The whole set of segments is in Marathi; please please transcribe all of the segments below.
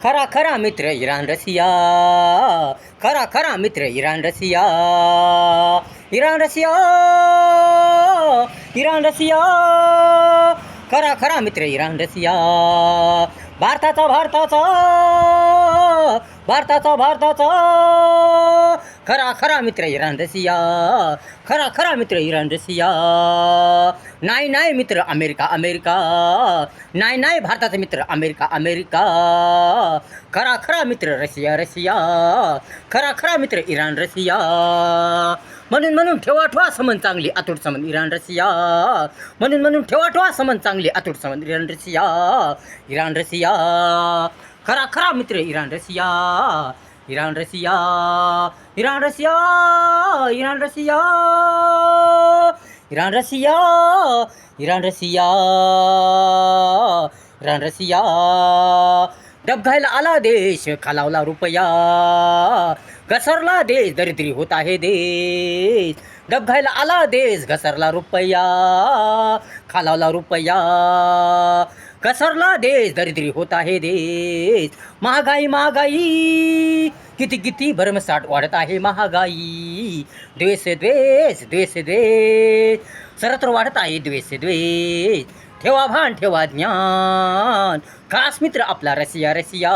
खरा खरा मित्र इराण रशिया, खरा खरा मित्र इराण रशिया, इराण रशिया, इराण रशिया, खरा खरा मित्र इराण रशिया, भारताचा भारताचा, भारताचा भारताचा, खरा खरा मित्र इराण रशिया, खरा खरा मित्र इराण रशिया, नाही नाही मित्र अमेरिका अमेरिका, नाही नाही भारताचा मित्र अमेरिका अमेरिका, खरा खरा मित्र रशिया रशिया, खरा खरा मित्र इराण रशिया, म्हणून म्हणून ठेवा ठेवा संबंध चांगली अतूट संबंध इराण रशिया, म्हणून म्हणून ठेवा ठेवा संबंध चांगली अतूट संबंध इराण रशिया, इराण रशिया, खरा खरा मित्र इराण रशिया, इराण रशिया, इराण रशिया, इराण रशिया, इराण रशिया, इराण रशिया, इराण रशिया, डबघायला आला देश खालावला रुपया, घसरला देश दरिद्री होत आहे देश, डबघायला आला देश घसरला रुपया, खालावला रुपया, घसरला देश दरिद्री होत आहे देश, महागाई महागाई किती किती भरमसाठ वाढत आहे महागाई, द्वेष द्वेष द्वेष द्वेष सर्वत्र वाढत आहे द्वेष द्वेष, ठेवा भान ठेवा ज्ञान, खास मित्र आपला रशिया रशिया,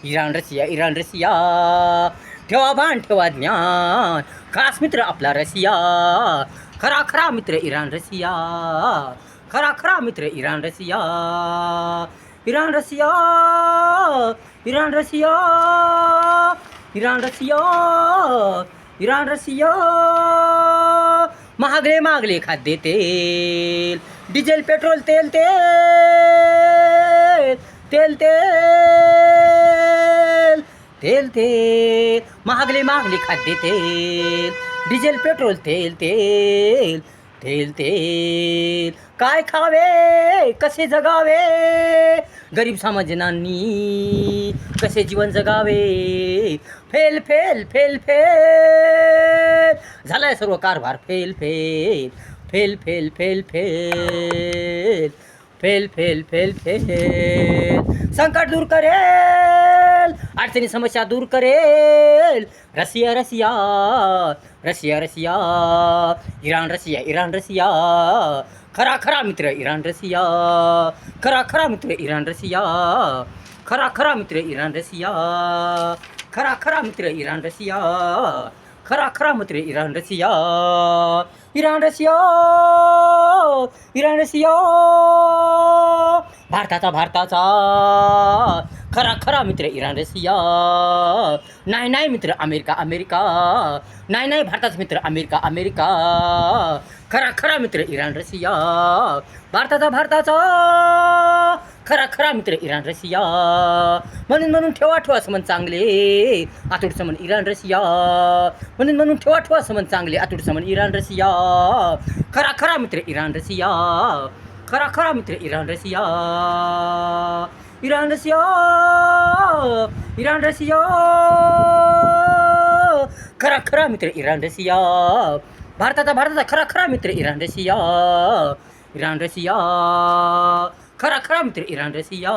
इराण रशिया इराण रशिया, ठेवा भान ठेवा ज्ञान, खास मित्र आपला रशिया, खरा खरा मित्र इराण रशिया, खरा खरा मित्र इराण रशिया, इराण रशिया, इराण रशिया, इराण रशिया, इराण रशिया, महागले महागले खाद्य तेल, डिझेल पेट्रोल तेल तेल तेल तेल तेल तेल, महागले महागले खाद्य तेल, डिझेल पेट्रोल तेल तेल तेल तेल, काय खावे कसे जगावे गरीब समाजनांनी, कसे जीवन जगावे, फेल फेल फेल फेल झालाय सर्व कारभार fail fail fail fail fail fail fail fail fail fail, संकट दूर करेल अडचणी समस्या दूर करेल रशिया रशिया, रशिया रशिया, इराण रशिया इराण रशिया, खरा खरा मित्र इराण रशिया, खरा खरा मित्र इराण रशिया, खरा खरा मित्र इराण रशिया, खरा खरा मित्र इराण रशिया, खरा खरा मित्र इराण रशिया, इराण रशिया, इराण रशिया, भारताचा भारताचा, खरा खरा मित्र इराण रशिया, नाही नाही मित्र अमेरिका अमेरिका, नाही नाही भारताचा मित्र अमेरिका अमेरिका, खरा खरा मित्र इराण रशिया, भारताचा भारताचा, खरा खरा मित्र इराण रशिया, म्हणून म्हणून ठेवा ठेवा संबंध चांगले अतूट संबंध इराण रशिया, म्हणून म्हणून ठेवा ठेवा संबंध चांगले अतूट संबंध इराण रशिया, खरा खरा मित्र इराण रशिया, खरा खरा मित्र इराण रशिया, इराण रशिया, इराण रशिया, खरा खरा मित्र इराण रशिया, भारताचा भारताचा खरा खरा मित्र इराण रशिया, इराण रशिया, खरा खरा मित्र इराण रशिया.